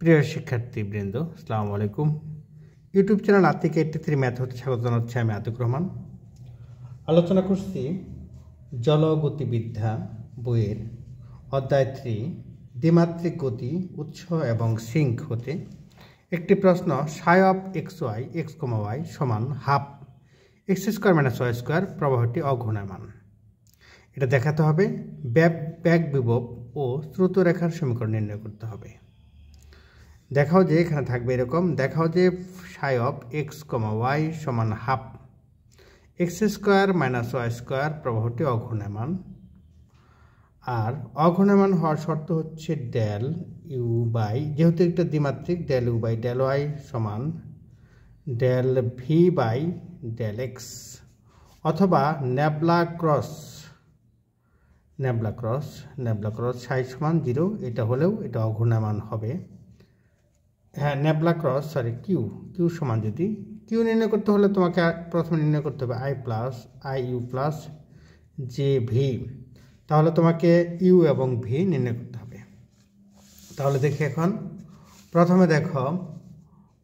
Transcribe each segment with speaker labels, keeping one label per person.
Speaker 1: প্রিয় শিক্ষার্থীবৃন্দ, আসসালামু আলাইকুম। ইউটিউব চ্যানেল আতিক 83 ম্যাথ হতে স্বাগত জানাচ্ছি আমি আতিক রহমান। আলোচনা করছি জলগতিবিদ্যা বইয়ের অধ্যায় 3 দ্বিমাত্রিক গতি, উৎস এবং সিঙ্ক হতে একটি প্রশ্ন psi of x y x comma y সমান half x square minus Y square প্রবাহটি অঘূর্ণায়মান। এটা দেখাতে হবে, ব্যাক বিভব ও স্রোত রেখার সমীকরণ নির্ণয় করতে হবে। দেখাও যে এখানে থাকবে এরকম, দেখাও যে psi of x comma y সমান half x square minus Y square প্রবাহটি অঘূর্ণায়মান। আর অঘূর্ণায়মান হওয়ার শর্ত হচ্ছে ডেল ইউ বাই, যেহেতু একটা দ্বিমাত্রিক, del u by del y সমান del v by del x, অথবা নেবলা ক্রস সাই সমান 0, এটা হলেও এটা অঘূর্ণায়মান হবে। হ্যাঁ, নেবলা ক্রস কিউ সমান, যদি কিউ নির্ণয় করতে হলে তোমাকে প্রথমে নির্ণয় করতে হবে I U plus j V, তাহলে তোমাকে ইউ এবং ভি নির্ণয় করতে হবে। তাহলে দেখি এখন প্রথমে দেখো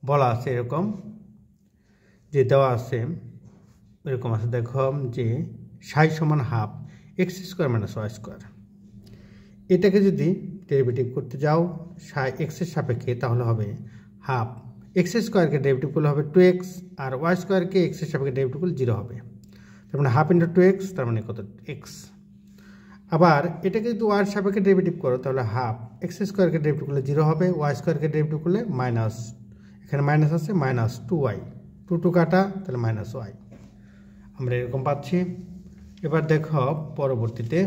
Speaker 1: বলা আছে এরকম, যে দেওয়া আছে এরকম আছে, দেখো যে সাই সমান half x square minus Y square. এটাকে যদি ডেরিভেটিভ করতে যাও সাই এক্সের সাপেক্ষে, তাহলে হবে হাফ এক্স স্কোয়ারকে ডেরিভেটিভ করলে হবে 2x, আর ওয়াই স্কোয়ারকে এক্সের সাপেক্ষে ডেরিভেটিভ করলে 0 হবে। তার মানে হাফ ইন্টু 2x, তার মানে কত এক্স। আবার এটাকে যদি ওয়াইয়ের সাপেক্ষে ডেরিভেটিভ করো তাহলে হাফ এক্স স্কোয়ারকে ডেরিভেটিভ করলে 0 হবে, ওয়াই স্কোয়ারকে ডেরিভেটিভ করলে মাইনাস, এখানে মাইনাস আছে মাইনাস 2y, 2 কাটা, তাহলে মাইনাস ওয়াই আমরা এরকম পাচ্ছি। এবার দেখো পরবর্তীতে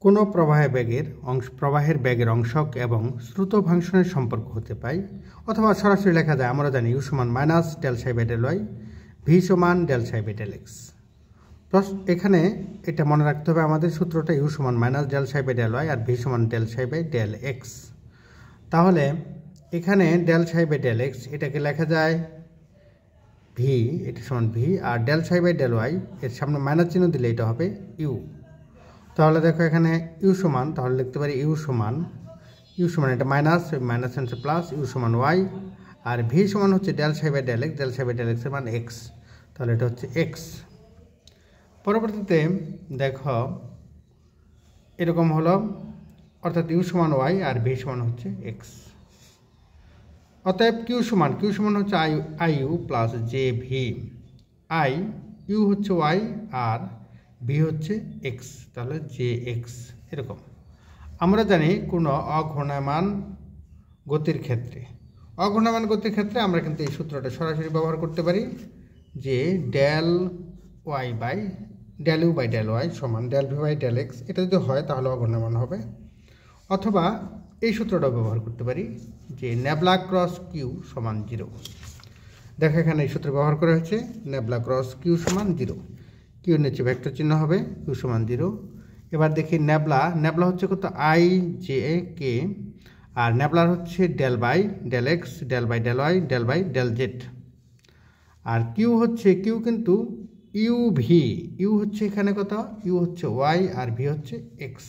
Speaker 1: কোনো প্রবাহের ব্যাগের অংশক এবং স্রোত ফাংশনের সম্পর্ক হতে পাই, অথবা সরাসরি লেখা যায়। আমরা জানি ইউ সমান minus del psi by del y, v সমান del psi by del x. এখানে এটা মনে রাখতে হবে, আমাদের সূত্রটা ইউ সমান minus del psi by del Y আর ভি সমান del psi by del x. তাহলে এখানে del psi by del x এটাকে লেখা যায় ভি, এটা সমান ভি, আর del psi by del y এর সামনে মাইনাস চিহ্ন দিলে এটা হবে ইউ। তাহলে দেখো এখানে ইউ সমান, তাহলে লিখতে পারি ইউ সমান এটা মাইনাস, মাইনাস আনছে প্লাস, ইউ সমান ওয়াই, আর ভি সমান হচ্ছে del psi by del x এর মান এক্স, তাহলে এটা হচ্ছে এক্স। পরবর্তীতে দেখো এরকম হলো, অর্থাৎ ইউ সমান ওয়াই আর ভি সমান হচ্ছে এক্স। অতএব কিউ সমান হচ্ছে i you plus j v, u হচ্ছে ওয়াই আর ভি হচ্ছে এক্স, তাহলে জে এক্স। এরকম আমরা জানি কোনো অঘূর্ণায়মান গতির ক্ষেত্রে আমরা কিন্তু এই সূত্রটা সরাসরি ব্যবহার করতে পারি, যে del u by del y সমান del v by del x. এটা যদি হয় তাহলে অঘূর্ণায়মান হবে। অথবা এই সূত্রটাও ব্যবহার করতে পারি, যে নেবলা ক্রস কিউ সমান 0। দেখো এখানে এই সূত্র ব্যবহার করা হয়েছে, নেবলা ক্রস কিউ সমান 0, কিউ নিচে ভেক্টর চিহ্ন হবে, কিউ সমান 0। এবার দেখি নেবলা হচ্ছে কত আই জে কে, আর নেবলার হচ্ছে del by del x, del by del Y, del by del z. আর কিউ কিন্তু ইউ হচ্ছে এখানে কত, ইউ হচ্ছে ওয়াই আর ভি হচ্ছে এক্স।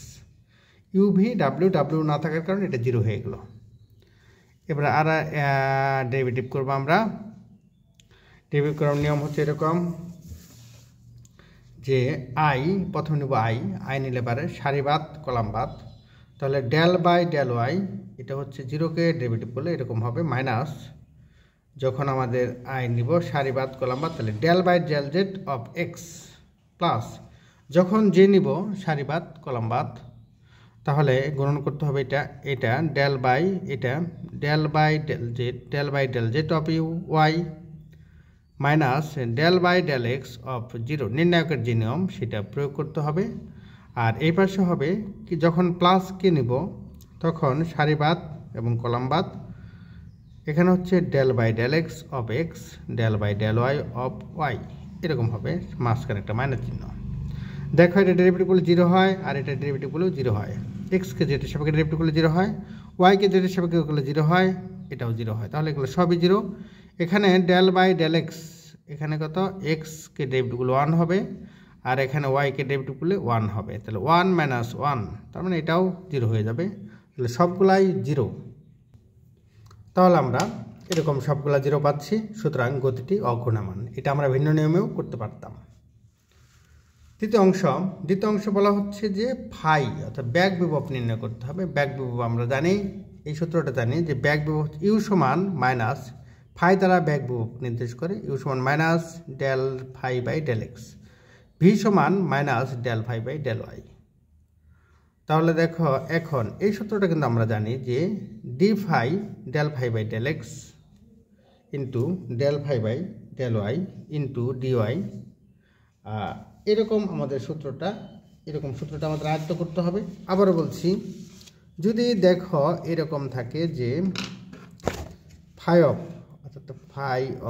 Speaker 1: ইউ ভি ডাব্লিউ না থাকার কারণে এটা 0 হয়ে গেল। এবার আর ডেরিভেটিভ করবো আমরা। ডেরিভেটিভ করার নিয়ম হচ্ছে এরকম, যে প্রথমে নেব আই নিলে পারে সারিবাদ কলামবাদ, তাহলে ডেল বাই ডেল ওয়াই এটা হচ্ছে 0কে ডেরিভেটিভ করলে এরকম হবে মাইনাস, যখন আমাদের আই নিব সারিবাদ কলামবাদ তাহলে del by del z of x, plus যখন জে নিব সারিবাদ কলামবাদ তাহলে গুণন করতে হবে এটা del by del z of u y minus del by del x of 0। নির্ণায়কের যে নিয়ম সেটা প্রয়োগ করতে হবে। আর এই পাশে হবে কি, যখন প্লাস কে নিব তখন সারিবাদ এবং কলামবাদ, এখানে হচ্ছে del by del x of x, del by del y of y, এরকম হবে, মাঝখানে একটা মাইনাস চিহ্ন। দেখো এটা ডেরিভেটিভ করলে 0 হয়, আর এটা ডেরিভেটিভ করলেও 0 হয়। এক্সকে যেটা সাপেক্ষে ডেরিভেটিভ করলে 0 হয়, ওয়াইকে যেটা সাপেক্ষে করলে 0 হয়, এটাও 0 হয়, তাহলে এগুলো সবই 0। এখানে ডেল বাই ডেল এক্স, এখানে কত এক্সকে ডেরিভেটিভ করলে 1 হবে, আর এখানে ওয়াইকে ডেরিভেটিভ করলে 1 হবে, তাহলে 1 - 1, তার মানে এটাও 0 হয়ে যাবে। তাহলে সবগুলাই 0, তাহলে আমরা এরকম সবগুলা 0 পাচ্ছি, সুতরাং গতিটি অঘূর্ণায়মান। এটা আমরা ভিন্ন নিয়মেও করতে পারতাম। দ্বিতীয় অংশ বলা হচ্ছে যে ফাই অর্থাৎ ব্যাক বিভব নির্ণয় করতে হবে। ব্যাক বিভব আমরা জানি, এই সূত্রটা জানি যে ব্যাক বিভব ইউ সমান মাইনাস ফাই দ্বারা ব্যাক বিভব নির্দেশ করে, ইউ সমান minus del phi by del x, v সমান minus del phi by del Y. তাহলে দেখো এখন এই সূত্রটা কিন্তু আমরা জানি যে d phi del phi by del x into del phi by del y into d y. এরকম আমাদের সূত্রটা আমাদের আয়ত্ত করতে হবে। আবারও বলছি, যদি দেখো এরকম থাকে যে ফাই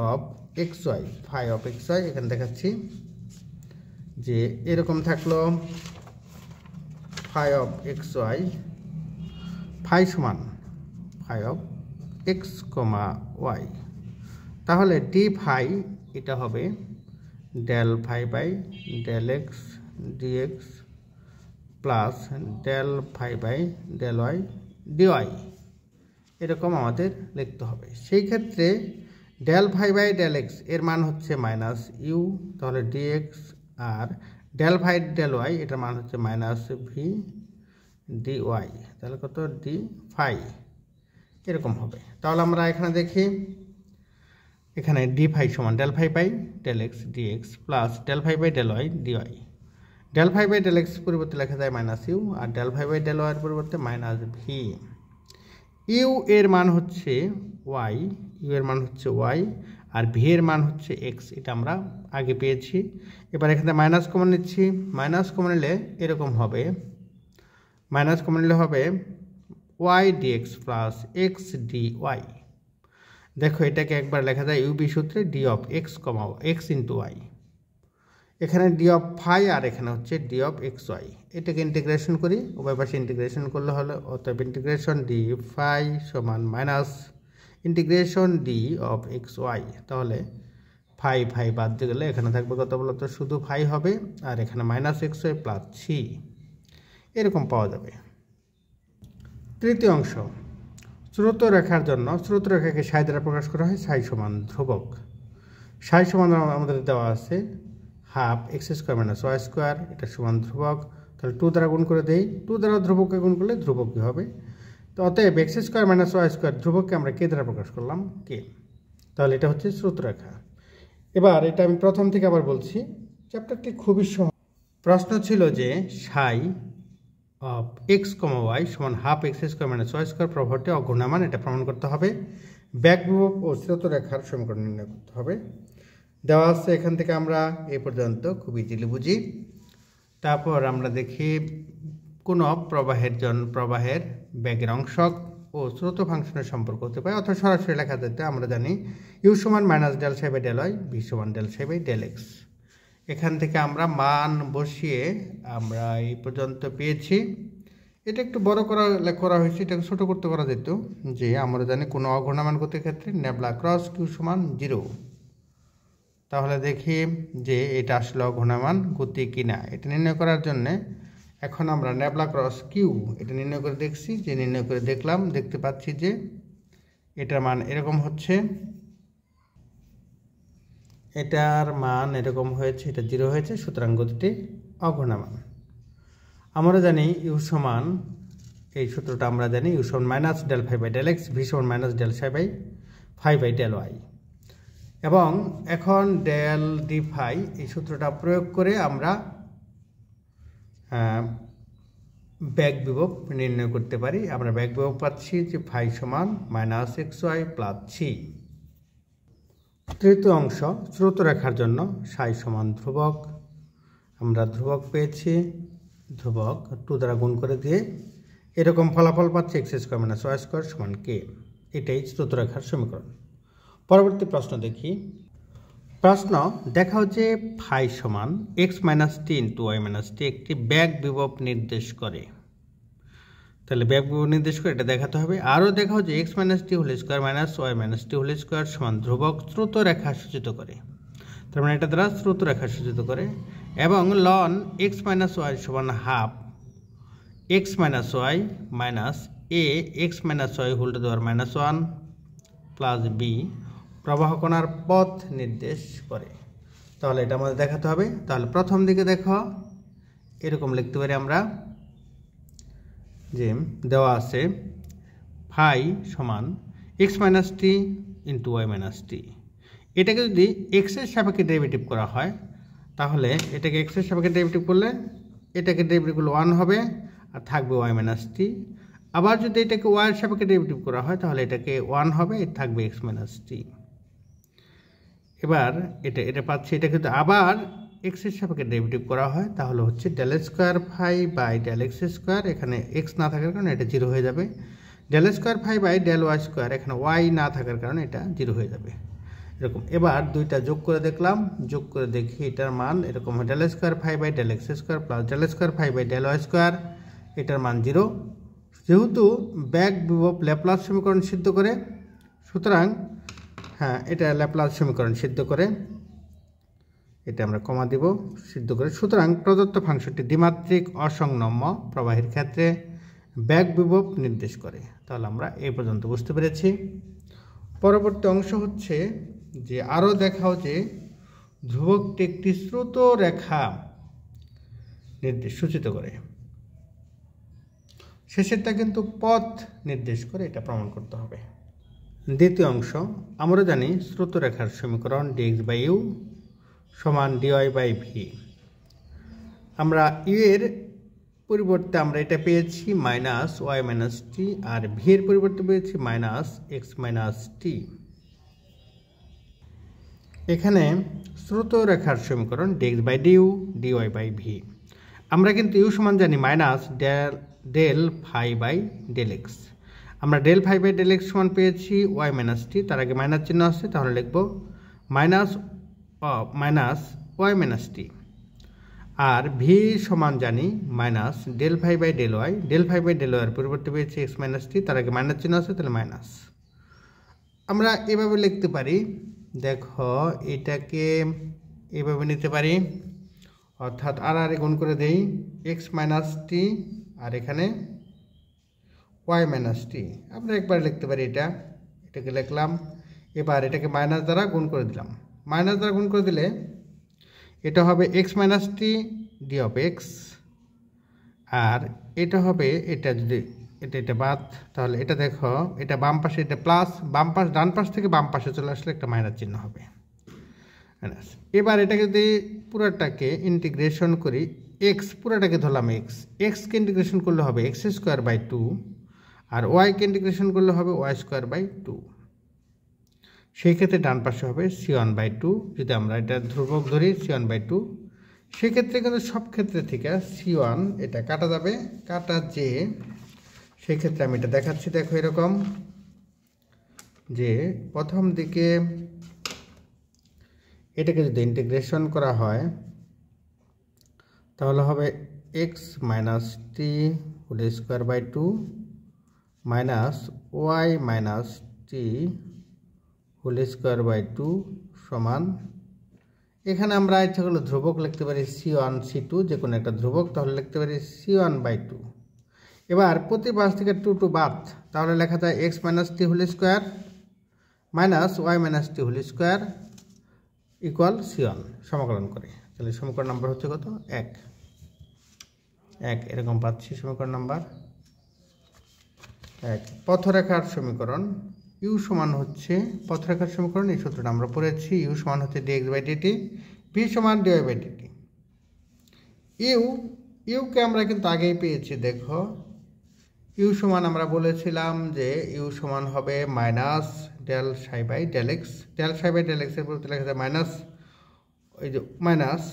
Speaker 1: অফ এক্স ওয়াই, এখানে দেখাচ্ছি যে এরকম থাকলো phi of x y, phi সমান phi of x comma y, তাহলে ডি ফাই এটা হবে del phi by del x dx plus del phi by del y dy, এরকম আমাদের লিখতে হবে। সেই ক্ষেত্রে del phi by del x এর মান হচ্ছে মাইনাস ইউ, তাহলে ডিএক্স, আর ডেল ফাই ডেল ওয়াই এটার মান হচ্ছে মাইনাস ভি ডি ওয়াই, তাহলে কত ডি ফাই, এরকম হবে। তাহলে আমরা এখানে দেখি, এখানে ডি ফাই সমান del phi by del x dx plus del phi by del y dy. Del phi by del x পরিবর্তে লেখা যায় মাইনাস ইউ, আর ডেল ফাই বাই ডেল ওয়াইয়ের পরিবর্তে মাইনাস ভি। ইউ এর মান হচ্ছে ওয়াই, আর ভি এর মান হচ্ছে এক্স, এটা আমরা আগে পেয়েছি। এবার এখানে মাইনাস কমন নিচ্ছি, মাইনাস কমন নিলে এরকম হবে, y dx plus x d y. দেখো এটাকে একবার লেখা যায় ইউবি সূত্রে d of x comma x into y, এখানে ডি অফ ফাই আর এখানে হচ্ছে ডি অফ এক্স ওয়াই। এটাকে ইন্টিগ্রেশন করি, উভয় পাশে ইন্টিগ্রেশন করলে হলো, অতএব ইন্টিগ্রেশন ডি ফাই সমান minus integration d of x Y. তাহলে ফাই ফাই বাদ দিয়ে গেলে এখানে থাকবে কত বলতো, শুধু ফাই হবে, আর এখানে minus x y plus c, এরকম পাওয়া যাবে। তৃতীয় অংশ, স্রোত রেখার জন্য স্রোত রেখাকে সাই দ্বারা প্রকাশ করা হয়, সাই সমান ধ্রুবক। সাই সমান আমাদের দেওয়া আছে half x square minus Y square, এটা সমান ধ্রুবক। তাহলে 2 দ্বারা গুণ করে দেই, 2 দ্বারা ধ্রুবককে গুণ করলে ধ্রুবকই হবে। তো অতএব x square minus Y square ধ্রুবককে আমরা কে দ্বারা প্রকাশ করলাম, কে। তাহলে এটা হচ্ছে স্রোত রেখা। এবার এটা আমি প্রথম থেকে আবার বলছি, চ্যাপ্টারটি খুবই সহজ। প্রশ্ন ছিল যে psi of x comma y সমান half x square minus Y square প্রভাবটি অঘূর্ণায়মান, এটা প্রমাণ করতে হবে। ব্যাক বিভব ও স্রোত রেখার সমীকরণ নির্ণয় করতে হবে। দেওয়া আছে এখান থেকে আমরা এই পর্যন্ত খুব ইজিলি বুঝি। তারপর আমরা দেখি কোনো প্রবাহের ব্যাগের অংশক ও স্রোত ফাংশনের সম্পর্ক হতে পারে, অথবা সরাসরি লেখা যেতে আমরা জানি ইউ সমান minus del psi by del y, v সমান del psi by del x. এখান থেকে আমরা মান বসিয়ে আমরা এই পর্যন্ত পেয়েছি। এটা একটু বড় করা হয়েছে, এটাকে ছোটো করতে করা যেত, যে আমরা জানি কোনো অঘূর্ণায়মান গতির ক্ষেত্রে নেবলা ক্রস কিউ সমান 0। তাহলে দেখি যে এটা আসলে অঘূর্ণায়মান গতি কিনা। এটা নির্ণয় করার জন্য এখন আমরা নেবলা ক্রস কিউ এটা নির্ণয় করে দেখছি, যে নির্ণয় করে দেখতে পাচ্ছি যে এটার মান এরকম হচ্ছে, এটার মান এরকম হয়েছে, এটা 0 হয়েছে, সুতরাং গতিটি অঘূর্ণায়মান। আমরা জানি ইউ সমান, এই সূত্রটা আমরা জানি ইউ সমান minus del phi by del x, v সমান minus del psi by phi by del y. এবং এখন ডেল ডি ফাই এই সূত্রটা প্রয়োগ করে আমরা ব্যাক বিভব নির্ণয় করতে পারি। আমরা ব্যাক বিভব পাচ্ছি যে ফাই সমান minus x y plus c. তৃতীয় অংশ, স্রোত রেখার জন্য সাই সমান ধ্রুবক। আমরা ধ্রুবক পেয়েছি, ধ্রুবক 2 দ্বারা গুণ করে দিয়ে এরকম ফলাফল পাচ্ছি x square minus Y square সমান কে। এটাই স্রোত রেখার সমীকরণ। পরবর্তী প্রশ্ন দেখি। প্রশ্ন দেখা হচ্ছে ফাই সমান x minus t into y minus t একটি ব্যাক বিভব নির্দেশ করে। তাহলে ব্যাক বিভব নির্দেশ করে এটা দেখাতে হবে। আরও দেখা হচ্ছে x minus t whole square minus Y minus t whole square সমান ধ্রুবক স্রোত রেখা সূচিত করে। তার মানে এটা দ্বারা স্রোত রেখা সূচিত করে। এবং লন এক্স মাইনাস ওয়াই সমান half x minus Y minus a x minus y whole to the power -1 plus b প্রবাহ কণার পথ নির্দেশ করে। তাহলে এটা আমাদের দেখাতে হবে। তাহলে প্রথম দিকে দেখো এরকম লিখতে পারি আমরা যে দেওয়া আছে ফাই সমান x minus t into y minus টি। এটাকে যদি এক্সের সাপেক্ষে ডেরিভেটিভ করা হয় তাহলে এটাকে এক্সের সাপেক্ষে ডেরিভেটিভ করলে এটাকে ডেরিভেটিভ করলে 1 হবে আর থাকবে ওয়াই মাইনাস টি। আবার যদি এটাকে ওয়াইয়ের সাপেক্ষে ডেরিভেটিভ করা হয় তাহলে এটাকে 1 হবে, এটা থাকবে এক্স মাইনাস টি। এবার এটা পাচ্ছি, এটা কিন্তু আবার এক্সের সাপেক্ষে ডেরিভেটিভ করা হয় তাহলে হচ্ছে del square phi by del x square, এখানে এক্স না থাকার কারণে এটা 0 হয়ে যাবে। Del square phi by del Y square, এখানে ওয়াই না থাকার কারণে এটা 0 হয়ে যাবে। এরকম এবার দুইটা যোগ করে দেখলাম, যোগ করে দেখি এটার মান এরকম হয় del square phi by del x square plus del square phi by del Y square, এটার মান 0। যেহেতু ব্যাক বিভব ল্যাপ্লাস সমীকরণ সিদ্ধ করে, সুতরাং হ্যাঁ এটা ল্যাপ্লাস সমীকরণ সিদ্ধ করে, এটা আমরা কমা দিব সিদ্ধ করে। সুতরাং প্রদত্ত ফাংশনটি দ্বিমাত্রিক অসংনম্য প্রবাহের ক্ষেত্রে ব্যাক বিভব নির্দেশ করে। তাহলে আমরা এই পর্যন্ত বুঝতে পেরেছি। পরবর্তী অংশ হচ্ছে যে আরও দেখাও যে ধ্রুবকটি একটি স্রোত রেখা নির্দেশ সূচিত করে, শেষেরটা কিন্তু পথ নির্দেশ করে, এটা প্রমাণ করতে হবে। দ্বিতীয় অংশ, আমরা জানি স্রোত রেখার সমীকরণ dx বাই ইউ সমান dy বাই ভি। আমরা ইউ এর পরিবর্তে আমরা এটা পেয়েছি মাইনাস ওয়াই মাইনাস টি, আর ভি এর পরিবর্তে পেয়েছি মাইনাস এক্স মাইনাস টি। এখানে স্রোত রেখার সমীকরণ dx by du dy by v. আমরা কিন্তু ইউ সমান জানি minus del phi by del x. আমরা del phi by del x সমান পেয়েছি ওয়াই মাইনাস টি, তার আগে মাইনাস চিহ্ন আছে, তাহলে লিখব মাইনাস ওয়াই মাইনাস টি। আর ভি সমান জানি minus del phi by del Y. Del phi by del ওয়াইয়ের পরিবর্তে পেয়েছি এক্স মাইনাস টি, তার আগে মাইনাস চিহ্ন আছে, তাহলে মাইনাস। আমরা এভাবে লিখতে পারি, দেখো এটাকে এভাবে নিতে পারি, অর্থাৎ আর গুণ করে দেই এক্স মাইনাস টি আর এখানে ওয়াই মাইনাস টি। আমরা একবার লিখতে পারি এটাকে লিখলাম। এবার এটাকে মাইনাস দ্বারা গুণ করে দিলাম। মাইনাস দ্বারা গুণ করে দিলে এটা হবে x minus t d of x, আর এটা হবে এটা যদি এটা বাদ, তাহলে এটা দেখো এটা বাম পাশে এটা প্লাস, বাম পাশ ডান পাশ থেকে বাম পাশে চলে আসলে একটা মাইনাস চিহ্ন হবে। এবার এটাকে যদি পুরোটাকে ইন্টিগ্রেশন করি, এক্স পুরোটাকে ধরলাম এক্স, এক্সকে ইন্টিগ্রেশন করলে হবে এক্স স্কোয়ার বাই 2, আর ওয়াইকে ইন্টিগ্রেশন করলে হবে ওয়াই স্কোয়ার বাই 2। সেই ক্ষেত্রে ডান পাশে হবে c1 বাই 2, যদি আমরা এটা ধ্রুবক ধরি c1 বাই 2। সেক্ষেত্রে কিন্তু সব ক্ষেত্রে থেকে c1 এটা কাটা যাবে, কাটা যে সেই ক্ষেত্রে আমি এটা দেখাচ্ছি। দেখো এরকম যে প্রথম দিকে এটাকে যদি ইন্টিগ্রেশন করা হয় তাহলে হবে x minus t whole square by 2 minus Y minus t whole square by 2 সমান, এখানে আমরা ইচ্ছা করলে ধ্রুবক লিখতে পারি c1 c2, যে কোনো একটা ধ্রুবক, তাহলে লিখতে পারি c1 বাই 2। এবার প্রতি পাশ থেকে 2 বাদ, তাহলে লেখা যায় x minus t whole square minus Y minus t whole square equal c1 সমাকলন করে। তাহলে সমীকরণ নাম্বার হচ্ছে কত? 1 এরকম পাচ্ছি সমীকরণ নাম্বার 1। পথরেখার সমীকরণ ইউ সমান হচ্ছে পথরেখার সমীকরণ, এই সূত্রটা আমরা পড়েছি। ইউ সমান হচ্ছে ডিএক্স বাই ডিটি, ভি সমান ডিওয়াই বাই ডিটি। ইউকে আমরা কিন্তু আগেই পেয়েছি। দেখো ইউ সমান আমরা বলেছিলাম যে ইউ সমান হবে minus del psi by del x. Del psi by del এক্সের পরিবর্তে লেখা যায় মাইনাস ওই যে মাইনাস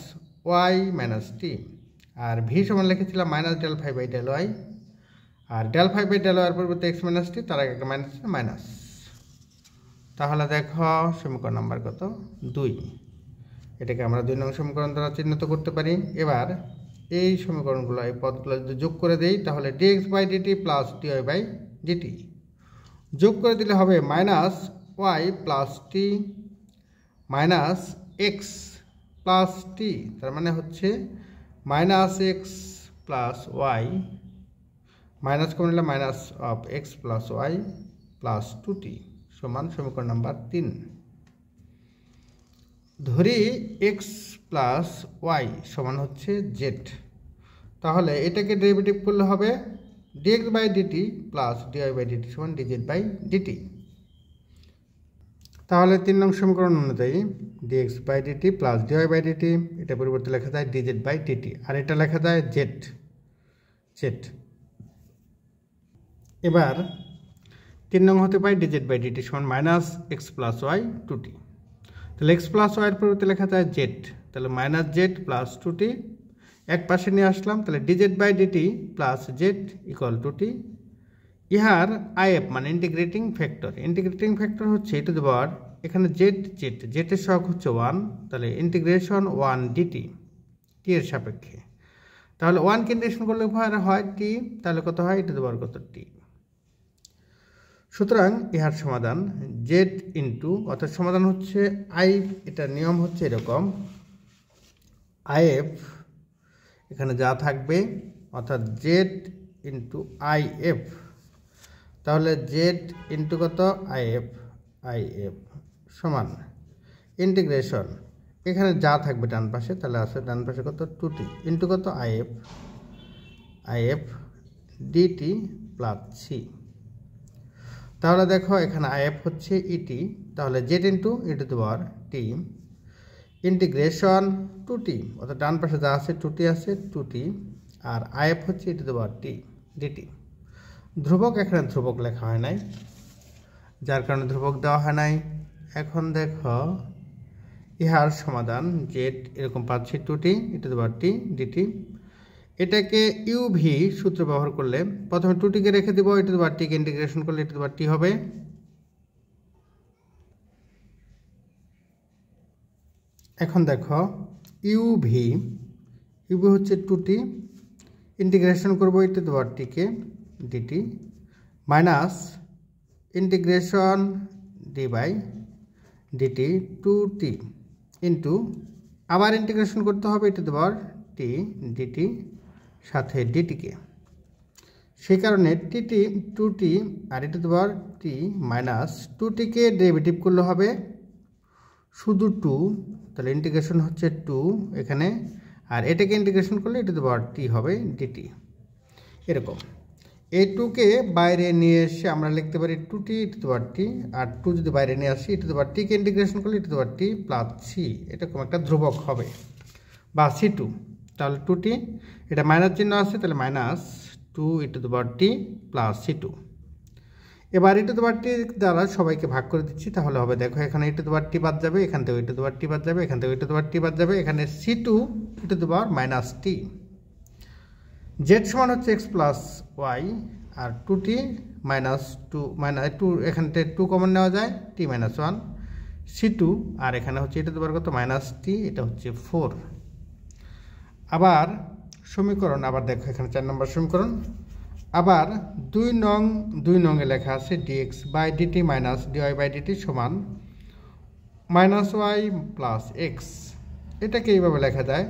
Speaker 1: ওয়াই মাইনাস টি, আর ভি সমান লিখেছিলাম minus del phi by del Y, আর ডেল ফাই বাই ডেল ওয়াইয়ের পরিবর্তে এক্স মাইনাস টি, তার আগে একটা মাইনাস মাইনাস। তাহলে দেখো সমীকরণ নাম্বার কত? 2। এটাকে আমরা 2 নং সমীকরণ দ্বারা চিহ্নিত করতে পারি। এবার এই সমীকরণগুলো এই পদগুলো যদি যোগ করে দেই তাহলে dx by dt plus dy by dt যোগ করে দিলে হবে minus y plus t minus x plus t, তার মানে হচ্ছে minus x plus y minus common নিলে minus of x plus y plus 2t সমান সমীকরণ নাম্বার 3। ধরি এক্স প্লাস ওয়াই সমান হচ্ছে জেড, তাহলে এটাকে ডেরিভেটিভ করলে হবে dx by dt plus dy by dt সমান dz বাই ডিটি। তাহলে 3 নং সমীকরণ অনুযায়ী dx by dt plus dy by dt এটা পরিবর্তে লেখা যায় dz বাই ডিটি, আর এটা লেখা যায় জেড। এবার 3 নং হতে পাই dz বাই ডিটি সমান minus x plus y 2t। তাহলে এক্স প্লাস ওয়াইয়ের পরিবর্তে লেখা যায় জেড, তাহলে মাইনাস জেড প্লাস 2t এক পাশে নিয়ে আসলাম, তাহলে dz by dt plus z equal to t. ইহার আইএফ মানে ইন্টিগ্রেটিং ফ্যাক্টর হচ্ছে e টু দি পাওয়ার এখানে জেডের সহগ হচ্ছে 1, তাহলে ইন্টিগ্রেশন 1 ডিটি টি এর সাপেক্ষে। তাহলে 1 কে ইন্টিগ্রেশন করলে হয় টি, তাহলে কত হয় e টু দি পাওয়ার কত টি। সুতরাং ইহার সমাধান জেড ইন্টু, অর্থাৎ সমাধান হচ্ছে আই, এটার নিয়ম হচ্ছে এরকম, আইএফ এখানে যা থাকবে অর্থাৎ জেড ইন্টু আইএফ, তাহলে জেড ইন্টু কত আইএফ সমান ইন্টিগ্রেশন এখানে যা থাকবে ডান পাশে, তাহলে আছে ডান পাশে কত 2t ইন্টু কত আইএফ ডিটি প্লাস সি। তাহলে দেখো এখানে আইএফ হচ্ছে ইটি, তাহলে Z into E to the power T integration 2t, অর্থাৎ ডান পাশে যা আছে 2t আছে 2t, আর আইএফ হচ্ছে ই to the power t DT. ধ্রুবক এখানে ধ্রুবক লেখা হয় নাই, যার কারণে ধ্রুবক দেওয়া হয় নাই। এখন দেখো ইহার সমাধান জেড এরকম পাচ্ছি 2t e to the power t dt. এটাকে ইউভি সূত্র ব্যবহার করলে প্রথমে 2tকে রেখে দিব, ই টু দি পাওয়ার টিকে ইন্টিগ্রেশন করলে ই টু দি পাওয়ার টি হবে। এখন দেখো ইউভি হচ্ছে 2t ইন্টিগ্রেশন করবো ই টু দি পাওয়ার টিকে dt minus integration d by dt 2t into আবার ইন্টিগ্রেশন করতে হবে ই to the power t DT সাথে ডিটিকে, সেই কারণে টিটি 2t আর e to the power t minus 2tকে ডেরিভেটিভ করলে হবে শুধু 2, তাহলে ইন্টিগ্রেশন হচ্ছে 2 এখানে, আর এটাকে ইন্টিগ্রেশন করলে ই টু দি পাওয়ার টি হবে ডিটি। এরকম এই 2কে বাইরে নিয়ে এসে আমরা লিখতে পারি 2t e to the power টি, আর 2 যদি বাইরে নিয়ে আসি ই টু দি পাওয়ার টিকে ইন্টিগ্রেশন করলে e to the power t plus c, এরকম একটা ধ্রুবক হবে বা c2। তাহলে 2t এটা মাইনাস চিহ্ন আছে, তাহলে minus 2 E to the power t plus c2। এবার ই টু দি পাওয়ার টি দ্বারা সবাইকে ভাগ করে দিচ্ছি, তাহলে হবে দেখো এখানে ই টু দি পাওয়ার টি বাদ যাবে, এখান থেকে ই টু দি পাওয়ার টি বাদ যাবে, এখান থেকে ই টু দি পাওয়ার টি বাদ যাবে, এখানে c2 E to the power minus T. Z সমান হচ্ছে এক্স প্লাস ওয়াই, আর 2t মাইনাস 2 এখান থেকে 2 কমন নেওয়া যায় টি মাইনাস 1 c2, আর এখানে হচ্ছে ই টু দি পাওয়ার কত মাইনাস টি, এটা হচ্ছে 4। আবার সমীকরণ আবার দেখো এখানে 4 নম্বর সমীকরণ, আবার 2 নং-এ লেখা আছে dx by dt minus dy by dt সমান মাইনাস ওয়াই প্লাস এক্স। এটাকে এইভাবে লেখা যায়,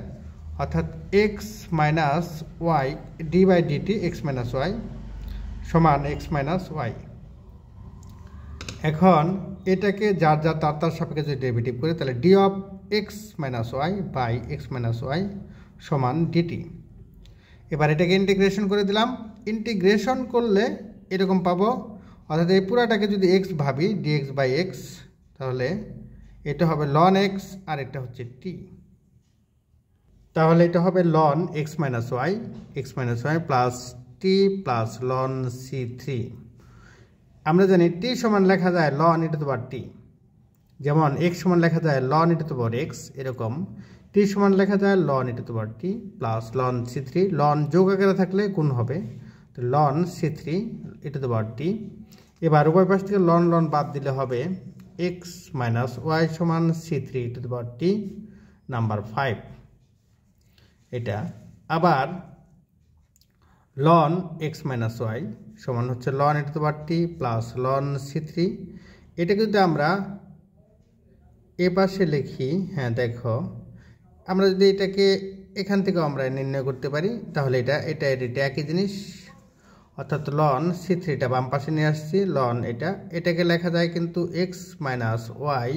Speaker 1: অর্থাৎ x minus y d by dt x minus y সমান এক্স মাইনাস ওয়াই। এখন এটাকে যার তার সাপেক্ষে যদি ডেরিভেটিভ করে, তাহলে d of x minus Y by x minus y সমান ডিটি। এবার এটাকে ইন্টিগ্রেশন করে দিলাম, ইন্টিগ্রেশন করলে এরকম পাবো, অর্থাৎ এই পুরাটাকে যদি এক্স ভাবি ডিএক্স বাই এক্স, তাহলে এটা হবে লন এক্স আর এটা হচ্ছে টি, তাহলে এটা হবে loan x minus y plus t plus ln c3। আমরা জানি টি সমান লেখা যায় ln e to the power টি, যেমন এক্স সমান লেখা যায় ln e to the power x, এরকম টি সমান লেখা যায় ln e to the power t plus ln c3। Ln যোগ আকারে থাকলে গুণ হবে, তো loan c3 E to the power টি। এবার উভয় পাশ থেকে লন বাদ দিলে হবে এক্স মাইনাস ওয়াই সমান c3 E to the power T number 5। এটা আবার লন এক্স মাইনাস ওয়াই সমান হচ্ছে ln e to the power t plus ln c3। এটাকে যদি আমরা এ পাশে লিখি, হ্যাঁ দেখো আমরা যদি এটাকে এখান থেকে আমরা নির্ণয় করতে পারি, তাহলে এটা একই জিনিস, অর্থাৎ লন C3টা বাম পাশে নিয়ে আসছি, লন এটাকে লেখা যায় কিন্তু x minus Y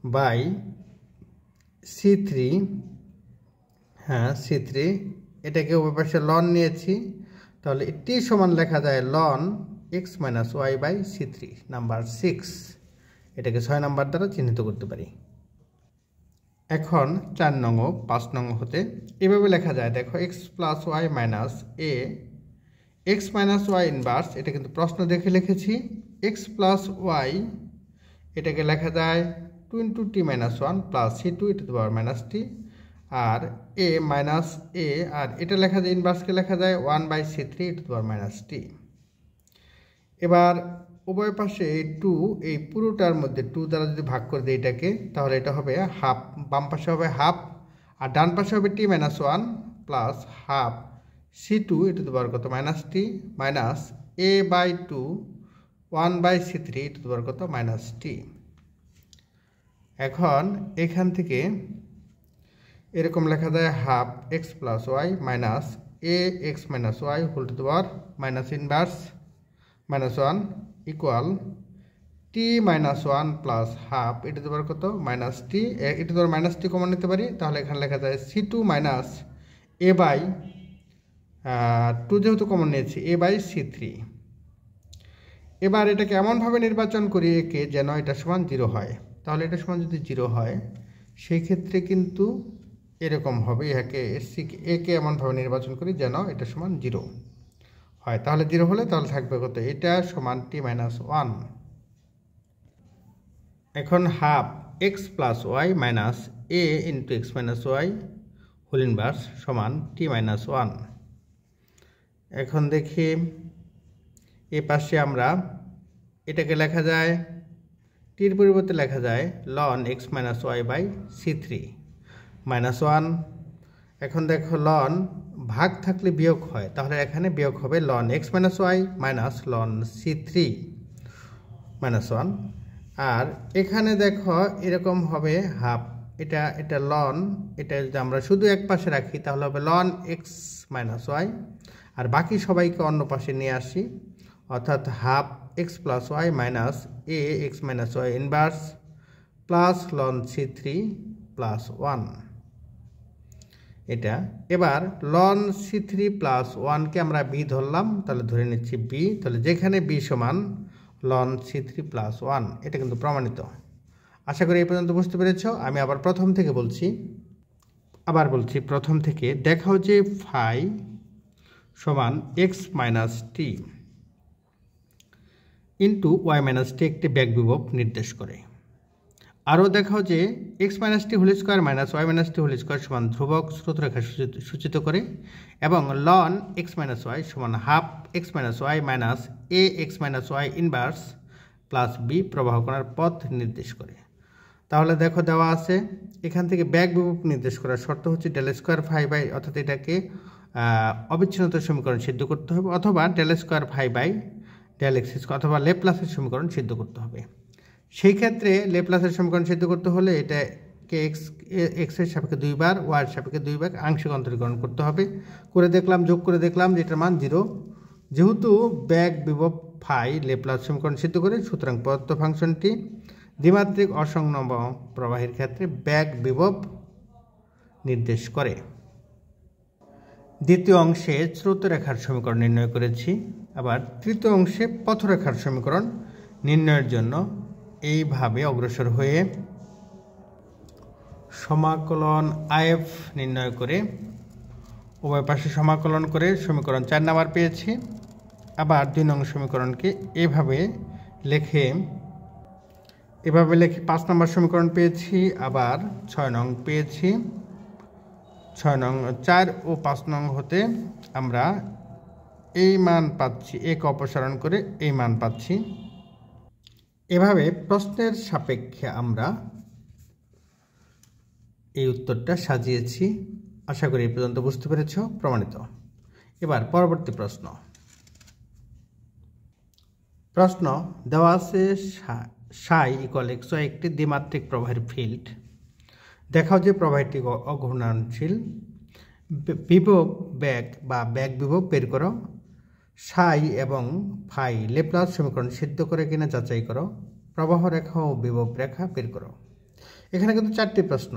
Speaker 1: by C3, হ্যাঁ C3, এটাকে উভয় পাশে লন নিয়েছি, তাহলে এটি সমান লেখা যায় লন x minus Y by C3, number 6। এটাকে 6 নাম্বার দ্বারা চিহ্নিত করতে পারি। এখন 4 নং ও 5 নং হতে এভাবে লেখা যায়, দেখো x plus y minus a, x minus y inverse, এটা কিন্তু প্রশ্ন দেখে লিখেছি। এক্স প্লাস ওয়াই এটাকে লেখা যায় 2 into t minus 1 plus C2 e to the power minus t, আর এ মাইনাস এ, আর এটা লেখা যায় ইনভার্সকে লেখা যায় 1 by C3 e to the power minus t. এবার উভয় পাশে এই 2, এই পুরোটার মধ্যে 2 দ্বারা যদি ভাগ করে দিই এটাকে, তাহলে এটা হবে হাফ, বাম পাশে হবে হাফ, আর ডান পাশে হবে t minus 1 plus half C2 e to the power কত minus t, minus a by 2 1 by C3 e to the power কত মাইনাস টি। এখন এখান থেকে এরকম লেখা যায় half x plus y minus a x minus y whole to the power minus inverse minus 1 equal t minus 1 plus half e to the power কত minus t, e to the power minus T common নিতে পারি, তাহলে এখানে লেখা যায় C2 minus a by 2 যেহেতু common নিয়েছি এ by C3। এবার এটাকে এমনভাবে নির্বাচন করি একে যেন এটা সমান 0 হয়, তাহলে এটা সমান যদি 0 হয় সেই ক্ষেত্রে কিন্তু এরকম হবে, একে এমনভাবে নির্বাচন করি যেন এটা সমান 0 হয়, তাহলে 0 হলে তাহলে থাকবে কত, এটা সমান টি মাইনাস 1। এখন half x plus y minus a into x minus y whole inverse সমান টি মাইনাস 1। এখন দেখি এ পাশে আমরা এটাকে লেখা যায়, টির পরিবর্তে লেখা যায় লন x minus Y by C3 minus 1। এখন দেখো লন ভাগ থাকলে বিয়োগ হয়, তাহলে এখানে বিয়োগ হবে loan x minus Y minus লন C3 মাইনাস 1, আর এখানে দেখো এরকম হবে হাফ, এটা লন, এটা যদি আমরা শুধু এক পাশে রাখি তাহলে হবে লন এক্স মাইনাস ওয়াই, আর বাকি সবাইকে অন্য পাশে নিয়ে আসি, অর্থাৎ half x plus y minus a x minus y inverse plus ln C3 plus 1 এটা। এবার লন C3 প্লাস 1কে আমরা বি ধরলাম, তাহলে ধরে নিচ্ছি বি, তাহলে যেখানে বি সমান লন C3 প্লাস 1, এটা কিন্তু প্রমাণিত। আশা করি এই পর্যন্ত বুঝতে পেরেছ। আমি আবার প্রথম থেকে বলছি, প্রথম থেকে দেখাও যে ফাই সমান x minus t into y minus t একটি ব্যাক বিভব নির্দেশ করে। আরও দেখাও যে x minus t whole square minus Y minus t whole square সমান ধ্রুবক স্রোতরেখা সূচিত করে, এবং লন এক্স মাইনাস ওয়াই সমান half x minus Y minus a x minus y inverse plus b প্রবাহ করার পথ নির্দেশ করে। তাহলে দেখো দেওয়া আছে, এখান থেকে ব্যাক বিভব নির্দেশ করার শর্ত হচ্ছে ডেল স্কোয়ার ফাই বাই, অর্থাৎ এটাকে অবিচ্ছিন্নতার সমীকরণ সিদ্ধ করতে হবে, অথবা del square phi by del x square, অথবা লেপ্লাসের সমীকরণ সিদ্ধ করতে হবে। সেই ক্ষেত্রে লেপ্লাসের সমীকরণ সিদ্ধ করতে হলে এটাকে এক্সের সাপেক্ষে 2 বার, ওয়াইয়ের সাপেক্ষে 2 বার আংশিক অন্তরীকরণ করতে হবে। করে দেখলাম, যোগ করে দেখলাম যে এটার মান 0। যেহেতু ব্যাক বিভব ফাই লেপ্লাস সমীকরণ সিদ্ধ করে, সুতরাং প্রদত্ত ফাংশনটি দ্বিমাত্রিক অসংলগ্ন প্রবাহের ক্ষেত্রে ব্যাক বিভব নির্দেশ করে। দ্বিতীয় অংশে স্রোতরেখার সমীকরণ নির্ণয় করেছি। আবার তৃতীয় অংশে পথরেখার সমীকরণ নির্ণয়ের জন্য এইভাবে অগ্রসর হয়ে সমাকলন আইএফ নির্ণয় করে উভয় পাশে সমাকলন করে সমীকরণ 4 নাম্বার পেয়েছি। আবার 2 নং সমীকরণকে এভাবে লিখে 5 নম্বর সমীকরণ পেয়েছি, আবার 6 নং পেয়েছি। 6 নং 4 ও 5 নং হতে আমরা এই মান পাচ্ছি, এক অপসারণ করে এই মান পাচ্ছি। এভাবে প্রশ্নের সাপেক্ষে আমরা এই উত্তরটা সাজিয়েছি। আশা করি এই পর্যন্ত বুঝতে পেরেছ, প্রমাণিত। এবার পরবর্তী প্রশ্ন দেওয়া আছে, সাই ইকুয়াল এক্স ওয়াই একটি দ্বিমাত্রিক প্রবাহের ফিল্ড। দেখাও যে প্রবাহটি অঘূর্ণনশীল। বিভব ব্যাক বা ব্যাক বিভব বের করো। সাই এবং ফাই ল্যাপ্লাস সমীকরণ সিদ্ধ করে কিনা যাচাই করো। প্রবাহ রেখা ও বিভব রেখা বের করো। এখানে কিন্তু 4টি প্রশ্ন।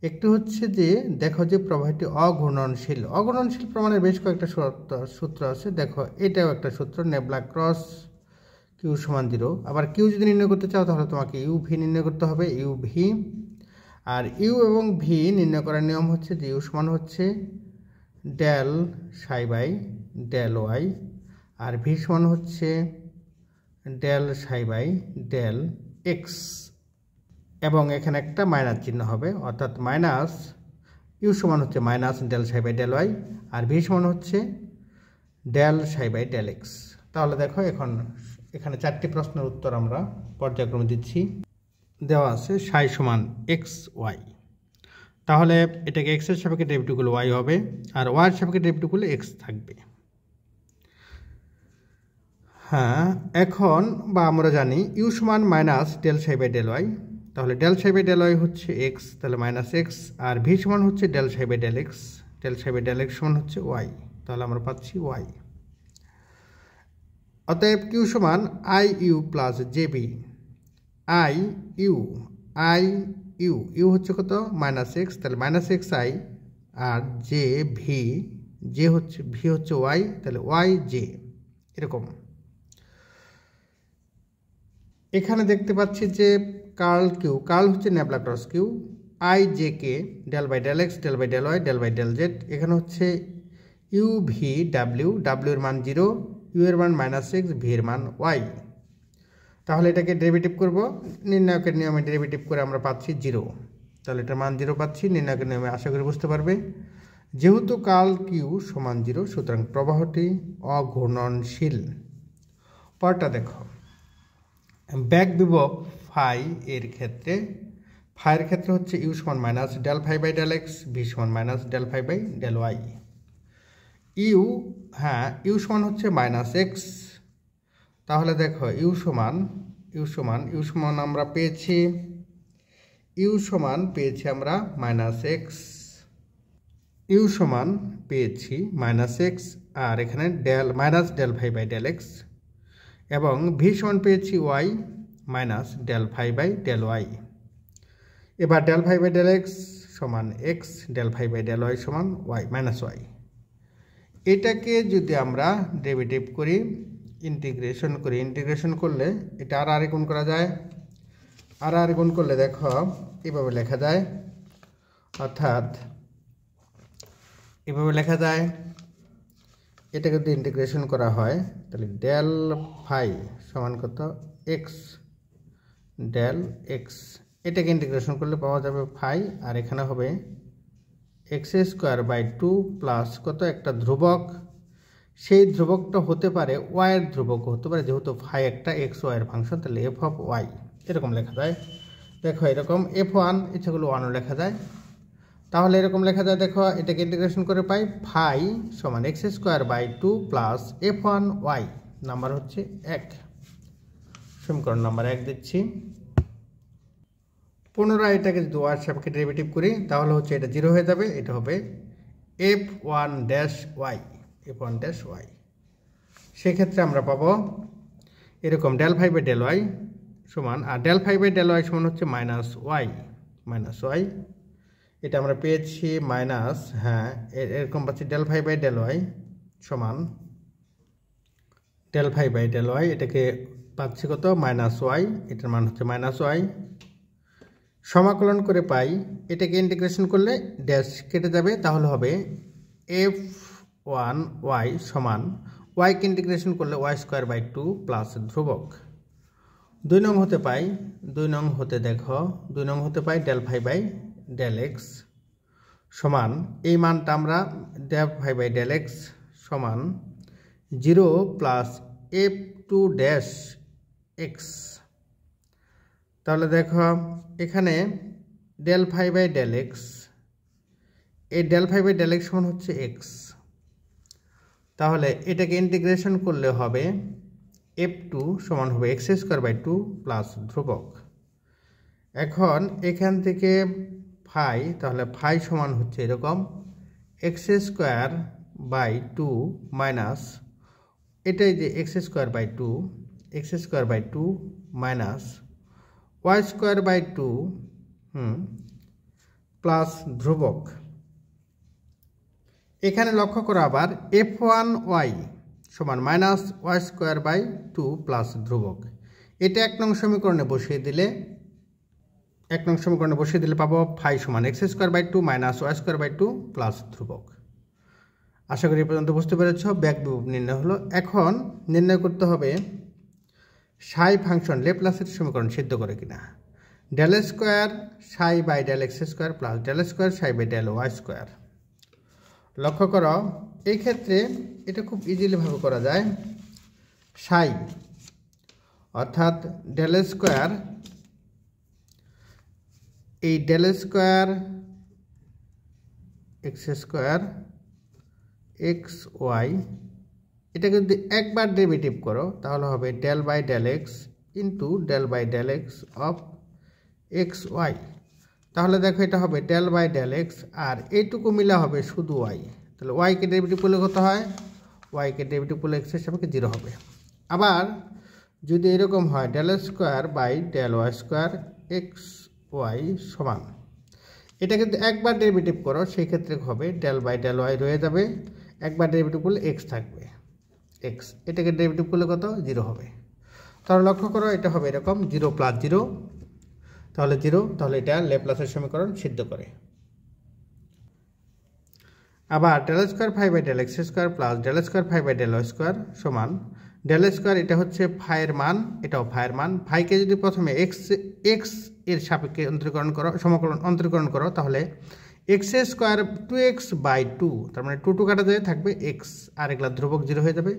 Speaker 1: একটি হচ্ছে যে দেখো যে প্রবাহটি অঘূর্ণনশীল। অঘূর্ণনশীল প্রমাণের বেশ কয়েকটা সূত্র আছে। দেখো এটাও একটা সূত্র, নেবলা ক্রস কিউ সমান 0। আবার কিউ যদি নির্ণয় করতে চাও তাহলে তোমাকে ইউ ভি নির্ণয় করতে হবে, ইউ ভি। আর ইউ এবং ভি নির্ণয় করার নিয়ম হচ্ছে যে ইউ সমান হচ্ছে del psi by del Y, আর ভি সমান হচ্ছে del psi by del x, এবং এখানে একটা মাইনাস চিহ্ন হবে, অর্থাৎ মাইনাস ইউ সমান হচ্ছে minus del psi by del Y, আর ভি সমান হচ্ছে del psi by del x. তাহলে দেখো এখন এখানে 4টি প্রশ্নের উত্তর আমরা পর্যায়ক্রমে দিচ্ছি। দেওয়া আছে সাই সমান এক্স ওয়াই, তাহলে এটাকে এক্সের সাপেক্ষে ডেরিভেটিভ করলে ওয়াই হবে, আর ওয়াইয়ের সাপেক্ষে ডেরিভেটিভ করলে এক্স থাকবে। হ্যাঁ, এখন বা আমরা জানি ইউ সমান minus del psi by del Y, তাহলে del psi by del y হচ্ছে এক্স, তাহলে মাইনাস এক্স, আর ভি সমান হচ্ছে del psi by del x, del psi by del x সমান হচ্ছে ওয়াই, তাহলে আমরা পাচ্ছি ওয়াই। অতএব কিউ সমান I you plus J B. I U U হচ্ছে কত মাইনাস এক্স, তাহলে মাইনাস এক্স আই, আর জে ভি, জে হচ্ছে ভি হচ্ছে ওয়াই, তাহলে ওয়াই জে। এরকম এখানে দেখতে পাচ্ছি যে কার্ল কিউ, কার্ল হচ্ছে nabla cross Q, I J K del by del x del by del Y del by del Z. এখানে হচ্ছে ইউ ভি ডাব্লিউ, ডাব্লিউ এর মান 0, ইউ এর মান মাইনাস এক্স, ভি এর মান ওয়াই। তাহলে এটাকে ডেরিভেটিভ করব, নির্ণায়কের নিয়মে ডেরিভেটিভ করে আমরা পাচ্ছি 0, তাহলে এটার মান 0 পাচ্ছি। নির্ণায়কের নিয়মে আশা করি বুঝতে পারবে। যেহেতু কার্ল কিউ সমান 0, সুতরাং প্রবাহটি অঘূর্ণনশীল। পরটা দেখো, ব্যাক বিভব ফাই এর ক্ষেত্রে, ফাইয়ের ক্ষেত্রে হচ্ছে ইউ সমান minus del phi by del x, v সমান minus del phi by del y. U, হ্যাঁ ইউ সমান হচ্ছে মাইনাস এক্স, তাহলে দেখো ইউ সমান আমরা পেয়েছি, ইউ সমান পেয়েছি আমরা মাইনাস এক্স, ইউ সমান পেয়েছি মাইনাস এক্স, আর এখানে del minus del phi by del x, এবং ভি সমান পেয়েছি y minus del phi by del y. এবার del phi by del x সমান x, del phi by del y সমান ওয়াই মাইনাস ওয়াই। এটাকে যদি আমরা ডেরিভেটিভ করি, ইন্টিগ্রেশন করি, ইন্টিগ্রেশন করলে এটা আর গুণ করা যায়, আর গুণ করলে দেখো এভাবে লেখা যায়, অর্থাৎ এভাবে লেখা যায়, এটাকে যদি ইন্টিগ্রেশন করা হয় তাহলে ডেল ফাই সমান কত এক্স ডেল এক্স, এটাকে ইন্টিগ্রেশন করলে পাওয়া যাবে ফাই, আর এখানে হবে এক্স স্কোয়ার বাই 2 প্লাস কত একটা ধ্রুবক, সেই ধ্রুবকটা হতে পারে ওয়াইয়ের ধ্রুবক হতে পারে, যেহেতু ফাই একটা এক্স ওয়াইয়ের ফাংশন, তাহলে এফ অফ ওয়াই এরকম লেখা যায়। দেখো এরকম F1 ইচ্ছাগুলো 1ও লেখা যায়, তাহলে এরকম লেখা যায়। দেখো এটাকে ইন্টিগ্রেশন করে পাই ফাই সমান X square by 2 plus F1 Y, number হচ্ছে 1, সমীকরণ নাম্বার 1 দিচ্ছি। পুনরায় এটাকে যদি ওয়াইয়ের সাপেক্ষে ডেরিভেটিভ করি তাহলে হচ্ছে এটা 0 হয়ে যাবে, এটা হবে F1 dash Y, F1 dash Y. সেক্ষেত্রে আমরা পাবো এরকম del phi by del y সমান, আর del phi by del y সমান হচ্ছে মাইনাস ওয়াই, এটা আমরা পেয়েছি মাইনাস, হ্যাঁ এরকম পাচ্ছি del phi by del y সমান del phi by del y, এটাকে পাচ্ছি কত মাইনাস ওয়াই, এটার মান হচ্ছে মাইনাস ওয়াই। সমাকলন করে পাই, এটাকে ইন্টিগ্রেশন করলে ড্যাশ কেটে যাবে, তাহলে হবে F1 ওয়াই সমান ওয়াইকে ইন্টিগ্রেশন করলে ওয়াই স্কোয়ার বাই 2 প্লাস ধ্রুবক। 2 নং হতে পাই, 2 নং হতে দেখো 2 নং হতে পাই del phi by del x সমান, এই মানটা আমরা del phi by del x সমান 0 প্লাস F2 ড্যাশ এক্স। তাহলে দেখো এখানে del phi by del x, এই del phi by del x সমান হচ্ছে এক্স, তাহলে এটাকে ইন্টিগ্রেশন করলে হবে F2 সমান হবে এক্স স্কোয়ার বাই 2 প্লাস ধ্রুবক। এখন এখান থেকে ফাই, তাহলে ফাই সমান হচ্ছে এরকম এক্স স্কোয়ার বাই 2 মাইনাস এটাই যে X square by two minus Y square by two plus ধ্রুবক। এখানে লক্ষ্য করো আবার f1y সমান minus Y square by two plus ধ্রুবক। এটা 1 নং সমীকরণে বসিয়ে দিলে পাবো ফাই সমান X square by two minus Y square by two plus ধ্রুবক। আশা করি এই পর্যন্ত বুঝতে পেরেছ। ব্যাক বিভব নির্ণয় হলো। এখন নির্ণয় করতে হবে সাই ফাংশন ল্যাপ্লাসের সমীকরণ সিদ্ধ করে কিনা। Del square psi by del x square plus del square psi by del Y square. লক্ষ্য করো এই ক্ষেত্রে এটা খুব ইজিলি ভাবে করা যায়। সাই অর্থাৎ ডেল স্কোয়ার, এই del square x square X Y, এটাকে যদি একবার ডেরিভেটিভ করো তাহলে হবে del by del x into del by del x of x Y. তাহলে দেখো এটা হবে ডেল বাই ডেল এক্স, আর এইটুকু মিলা হবে শুধু ওয়াই। তাহলে ওয়াইকে ডেরিভেটিভ করলে কত হয়? ওয়াইকে ডেরিভেটিভ করলে এক্সের সাপেক্ষে 0 হবে। আবার যদি এরকম হয় del square by del Y square X Y সমান, এটা কিন্তু একবার ডেরিভেটিভ করো সেই ক্ষেত্রে হবে ডেল বাই ডেল ওয়াই রয়ে যাবে, একবার ডেরিভেটিভ করলে এক্স থাকবে এক্স, এটাকে ডেরিভেটিভ করলে কত? 0 হবে। তাহলে লক্ষ্য করো এটা হবে এরকম 0 প্লাস 0, তাহলে 0, তাহলে এটা ল্যাপ্লাসের সমীকরণ সিদ্ধ করে। আবার del square phi by del x square plus del square phi by del Y square সমান ডেল স্কোয়ার, এটা হচ্ছে ফাইয়ের মান, এটাও ফাইয়ের মান। ফাইকে যদি প্রথমে এক্স এর সাপেক্ষে অন্তরীকরণ করো তাহলে এক্স স্কোয়ার 2x বাই 2, তার মানে 2 কাটা যায় থাকবে এক্স, আর এগুলা ধ্রুবক 0 হয়ে যাবে।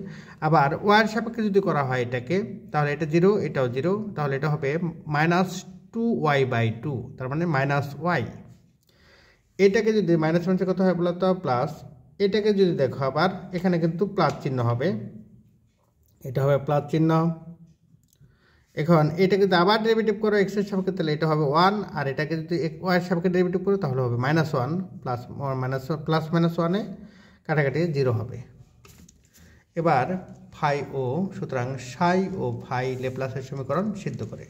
Speaker 1: আবার ওয়াইয়ের সাপেক্ষে যদি করা হয় এটাকে, তাহলে এটা 0, এটাও 0, তাহলে এটা হবে মাইনাস 2y বাই 2, তার মানে মাইনাস ওয়াই। এটাকে যদি মাইনাস মাইনাসে কত হয় বলো তো? প্লাস। এটাকে যদি দেখো আবার এখানে কিন্তু প্লাস চিহ্ন হবে, এটা হবে প্লাস চিহ্ন। এখন এটাকে যদি আবার ডেরিভেটিভ করো এক্স এর সাপেক্ষে তাহলে এটা হবে 1, আর এটাকে যদি ওয়াই এর সাপেক্ষে ডেরিভেটিভ করো তাহলে হবে -1 প্লাস -1 কাটাকাটি 0 হবে। এবার ফাই ও, সুতরাং সাই ও ফাই ল্যাপ্লাসের সমীকরণ সিদ্ধ করে।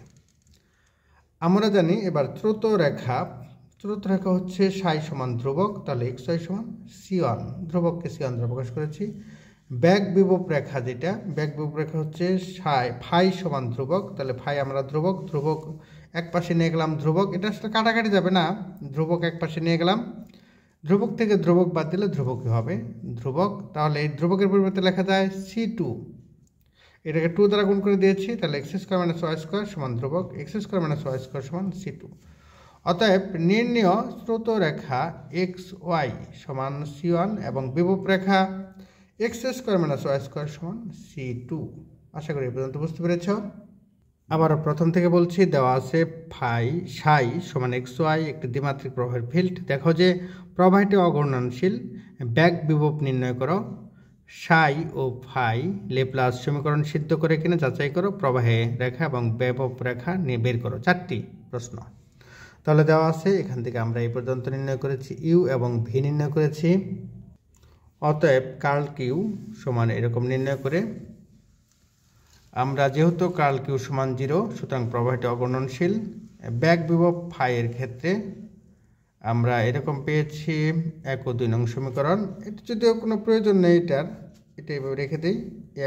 Speaker 1: আমরা জানি এবার ত্রুত রেখা হচ্ছে সাই সমান ধ্রুবক, তাহলে এক্স ওয়াই সমান c1, ধ্রুবককে c1 দ্বারা প্রকাশ করেছি। ব্যাক বিভব রেখা যেটা, ব্যাক বিভব রেখা হচ্ছে ফাই সমান ধ্রুবক, তাহলে ফাই আমরা ধ্রুবক এক পাশে নিয়ে গেলাম ধ্রুবক, এটা আসলে কাটাকাটি যাবে না, ধ্রুবক এক পাশে নিয়ে গেলাম, ধ্রুবক থেকে ধ্রুবক বাদ দিলে ধ্রুবকই হবে ধ্রুবক। তাহলে এই ধ্রুবকের পরিবর্তে লেখা যায় c2, এটাকে 2 দ্বারা গুণ করে দিয়েছি, তাহলে X square minus Y square সমান ধ্রুবক, X square minus Y square সমান c2। অতএব নির্ণেয় স্রোত রেখা এক্স ওয়াই সমান c1 এবং বিভব রেখা x square minus Y square সমান c2। আশা করি এই পর্যন্ত বুঝতে পেরেছ। আবারও প্রথম থেকে বলছি, দেওয়া আছে সাই সমান এক্স ওয়াই একটি দ্বিমাত্রিক প্রবাহের ফিল্ড। দেখো যে প্রবাহটি অঘূর্ণনশীল, ব্যাক বিভব নির্ণয় করো। সাই ও ফাই ল্যাপ্লাস সমীকরণ সিদ্ধ করে কিনা যাচাই করো, প্রবাহে রেখা এবং বিভব রেখা নিয়ে বের করো। 4টি প্রশ্ন তাহলে দেওয়া আছে। এখান থেকে আমরা এই পর্যন্ত নির্ণয় করেছি ইউ এবং ভি নির্ণয় করেছি। অতএব কার্ল কিউ সমান এরকম নির্ণয় করে আমরা, যেহেতু কার্ল কিউ সমান 0, সুতরাং প্রবাহটি অঘূর্ণনশীল। ব্যাক বিভব ফাই এর ক্ষেত্রে আমরা এরকম পেয়েছি 1 ও 2 নং সমীকরণ। এটা যদিও কোনো প্রয়োজন নেই এটা এভাবে রেখে দিই।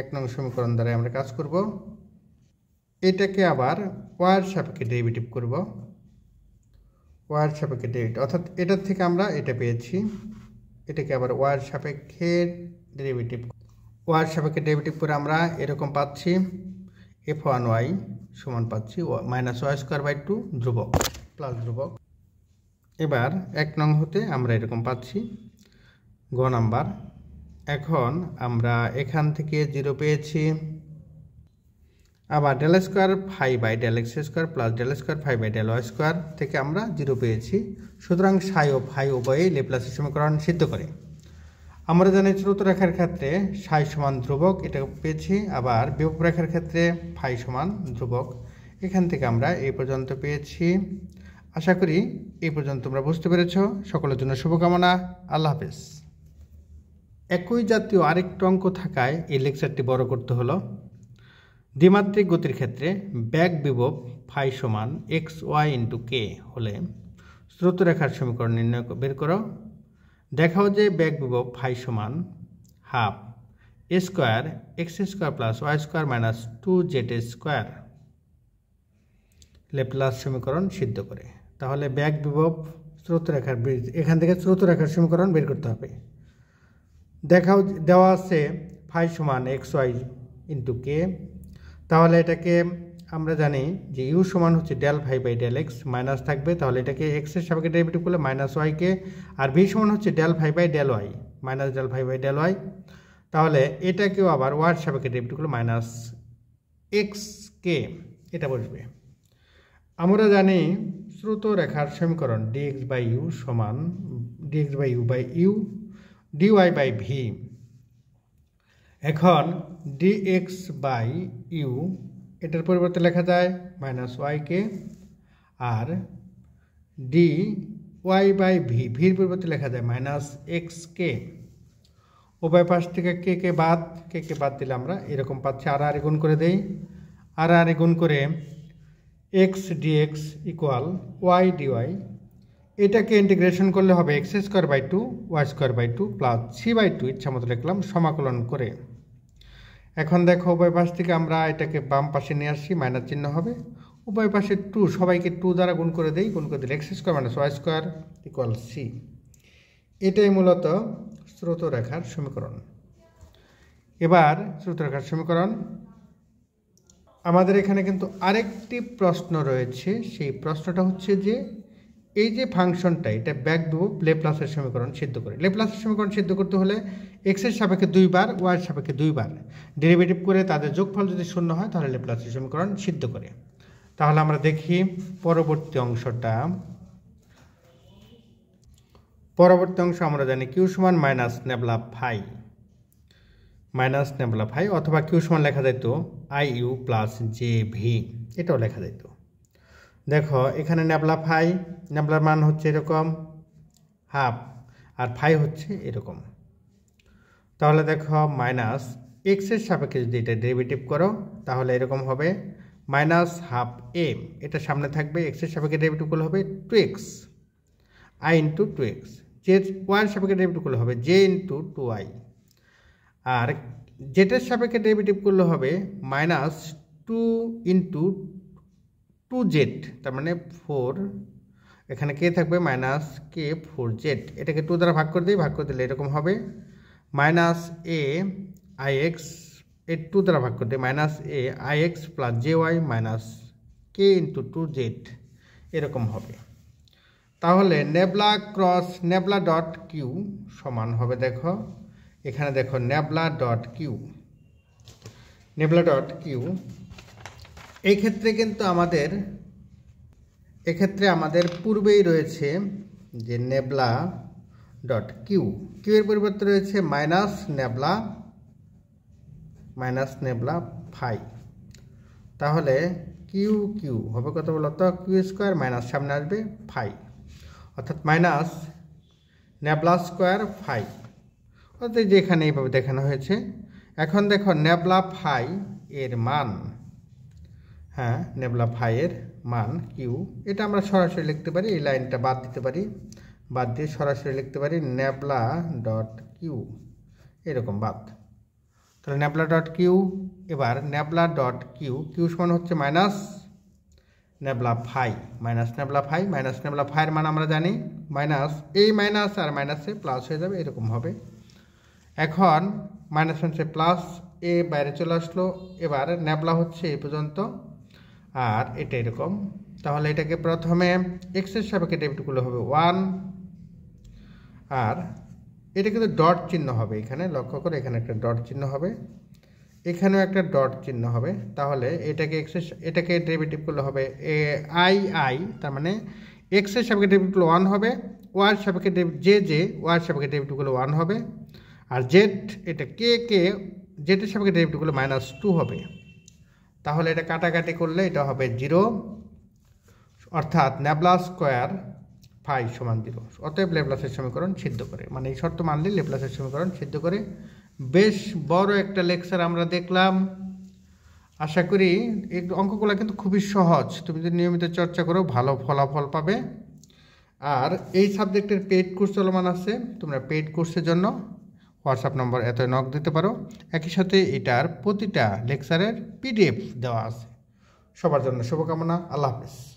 Speaker 1: 1 নং সমীকরণ দ্বারা আমরা কাজ করব। এটাকে আবার ওয়াইয়ের সাপেক্ষে ডেরিভেটিভ করব, ওয়াইয়ের সাপেক্ষে ডেরিভেটিভ, অর্থাৎ এটার থেকে আমরা এটা পেয়েছি, এটাকে আবার ওয়াইয়ের সাপেক্ষে ডেরিভেটিভ করে আমরা এরকম পাচ্ছি f1y সমান পাচ্ছি মাইনাস ওয়াই স্কোয়ার বাই 2 ধ্রুবক প্লাস ধ্রুবক। এবার 1 নং হতে আমরা এরকম পাচ্ছি গ নাম্বার। এখন আমরা এখান থেকে 0 পেয়েছি, আবার del square phi by del x square plus del square phi by del Y square থেকে আমরা 0 পেয়েছি। সুতরাং সাই ও ফাই উভয়ই ল্যাপ্লাসের সমীকরণ সিদ্ধ করে। আমরা জানি ত্রুত রেখার ক্ষেত্রে সাই সমান ধ্রুবক, এটা পেয়েছি। আবার বিভব রেখার ক্ষেত্রে ফাই সমান ধ্রুবক। এখান থেকে আমরা এই পর্যন্ত পেয়েছি। আশা করি এই পর্যন্ত তোমরা বুঝতে পেরেছ। সকলের জন্য শুভকামনা। আল্লাহ হাফেজ। একই জাতীয় আরেকটু অঙ্ক থাকায় এই লেকচারটি বড় করতে হলো। দ্বিমাত্রিক গতির ক্ষেত্রে বেগ বিভব ফাই সমান এক্স ওয়াই ইন্টু কে হলে স্রোতরেখার সমীকরণ নির্ণয় বের করো। দেখাও যে বেগ বিভব ফাই সমান half a square x square plus y square minus 2z square Laplace সমীকরণ সিদ্ধ করে। তাহলে বেগ বিভব স্রোতরেখার এখান থেকে স্রোতরেখার সমীকরণ বের করতে হবে। দেখাও দেওয়া আছে ফাই সমান এক্স ওয়াই ইন্টু কে, তাহলে এটাকে আমরা জানি যে ইউ সমান হচ্ছে del phi by del X, minus থাকবে, তাহলে এটাকে এক্সের সাপেক্ষে ডেরিভেটিভ করলে মাইনাস ওয়াইকে, আর ভি সমান হচ্ছে del phi by del Y, minus del phi by del Y, তাহলে এটাকেও আবার ওয়ার সাপেক্ষে ডেরিভেটিভ করলে মাইনাস এক্স কে এটা বসবে। আমরা জানি স্রোতরেখার সমীকরণ ডিএক্স বাই ইউ সমান dx by u by u dy by v. এখন ডিএক্স বাই ইউ এটার পরিবর্তে লেখা যায় মাইনাস ওয়াইকে, আর ডি ওয়াই বাই ভি ভির পরিবর্তে লেখা যায় মাইনাস এক্স কে। উভয় পাশ থেকে কে বাদ দিলে আমরা এরকম পাচ্ছি, আর গুণ করে দেই, আর গুণ করে X dx equal Y dy. এটাকে ইন্টিগ্রেশন করলে হবে x square by 2 Y square by 2 plus C by 2 ইচ্ছা মতো লিখলাম সমাকলন করে। এখন দেখো উভয় পাশ থেকে আমরা এটাকে বাম পাশে নিয়ে আসছি, মাইনাস চিহ্ন হবে, উভয় পাশে 2 সবাইকে 2 দ্বারা গুণ করে দেই, গুণ করে দিলে X square minus Y square equal C. এটাই মূলত স্রোতরেখার সমীকরণ। এবার স্রোতরেখার সমীকরণ আমাদের এখানে কিন্তু আরেকটি প্রশ্ন রয়েছে, সেই প্রশ্নটা হচ্ছে যে এই যে ফাংশনটা এটা বেগ বিভব ল্যাপ্লাসের সমীকরণ সিদ্ধ করে। ল্যাপ্লাসের সমীকরণ সিদ্ধ করতে হলে এক্সের সাপেক্ষে 2 বার ওয়াইয়ের সাপেক্ষে 2 বার ডেরিভেটিভ করে তাদের যোগফল যদি শূন্য হয় তাহলে ল্যাপ্লাসের সমীকরণ সিদ্ধ করে। তাহলে আমরা দেখি পরবর্তী অংশটা। পরবর্তী অংশ আমরা জানি কিউ সমান মাইনাস নেবলা ফাই অথবা কিউ সমান লেখা যেত I U plus j V, এটাও লেখা যেত। দেখো এখানে নেবলা ফাই, নেবলার মান হচ্ছে এরকম হাফ, আর ফাই হচ্ছে এরকম। তাহলে দেখো মাইনাস এক্সের সাপেক্ষে যদি এটা ডেরিভেটিভ করো তাহলে এরকম হবে মাইনাস হাফ এ, এটা সামনে থাকবে, এক্সের সাপেক্ষে ডেরিভেটিভ করলে হবে 2x I into 2x, J ওয়াইয়ের সাপেক্ষে ডেরিভেটিভ করলে হবে জে ইন্টু 2i, আর জেটের সাপেক্ষে ডেরিভেটিভ করলে হবে মাইনাস 2 ইন্টু 2z, তার মানে 4, এখানে কে থাকবে মাইনাস কে 4z, এটাকে 2 দ্বারা ভাগ করে দিই, ভাগ করে দিলে এরকম হবে মাইনাস এ আই এক্স, এই 2 দ্বারা ভাগ করে দিই minus A I X plus J Y minus K into 2z এরকম হবে। তাহলে nabla cross nabla dot Q সমান হবে, দেখো এখানে দেখো নেবলা ডট কিউ, এই ক্ষেত্রে কিন্তু আমাদের পূর্বেই রয়েছে যে নেবলা ডট কিউ এর পরিবর্তে রয়েছে মাইনাস নেবলা ফাই। তাহলে কিউ হবে কত বলতো, কিউ স্কোয়ার মাইনাস সামনে আসবে ফাই, অর্থাৎ মাইনাস নেবলা স্কোয়ার ফাই, অর্থাৎ যেখানে এইভাবে দেখানো হয়েছে। এখন দেখো নেবলা ফাই এর মান, হ্যাঁ নেবলা ফাই এর মান কিউ, এটা আমরা সরাসরি লিখতে পারি, এই লাইনটা বাদ দিতে পারি, বাদ দিয়ে সরাসরি লিখতে পারি নেবলা ডট কিউ এরকম বাদ। তাহলে নেবলা ডট কিউ, এবার নেবলা ডট কিউ সমান হচ্ছে minus nabla phi, minus nabla ফাইয়ের মান আমরা জানি মাইনাস, এই মাইনাস আর মাইনাসে প্লাস হয়ে যাবে, এরকম হবে। এখন মাইনাস মাইনাসে প্লাস, এ বাইরে চলে আসলো, এবার নেবলা হচ্ছে এই পর্যন্ত, আর এটা এরকম। তাহলে এটাকে প্রথমে এক্সের সাপেক্ষে ডেরিভেটিভ করলে হবে 1, আর এটা কিন্তু ডট চিহ্ন হবে, এখানে লক্ষ্য করে এখানে একটা ডট চিহ্ন হবে, এখানেও একটা ডট চিহ্ন হবে। তাহলে এটাকে ডেরিভেটিভ করলে হবে আই, তার মানে এক্সের সাপেক্ষে ডেরিভেটিভ করলে 1 হবে, ওয়ার সাপেক্ষে জে ওয়ার সাপেক্ষে ডেরিভেটিভ করলে 1 হবে, আর জেড এটা কে জেটের সাপেক্ষে ডেরিভেটিভ করলে -2 হবে। তাহলে এটা কাটাকাটি করলে এটা হবে 0, অর্থাৎ নেবলা স্কোয়ার ফাই সমান 0, অতএব ল্যাপ্লাসের সমীকরণ সিদ্ধ করে, মানে এই শর্ত মানলে ল্যাপ্লাসের সমীকরণ সিদ্ধ করে। বেশ বড় একটা লেকচার আমরা দেখলাম। আশা করি এই অঙ্কগুলো কিন্তু খুবই সহজ, তুমি যদি নিয়মিত চর্চা করো ভালো ফলাফল পাবে। আর এই সাবজেক্টের পেইড কোর্স চলমান আছে, তোমরা পেইড কোর্সের জন্য হোয়াটসঅ্যাপ নম্বর এত নক দিতে পারো। একই সাথে এটার প্রতিটা লেকচারের পিডিএফ দেওয়া আছে। সবার জন্য শুভকামনা। আল্লাহ হাফেজ।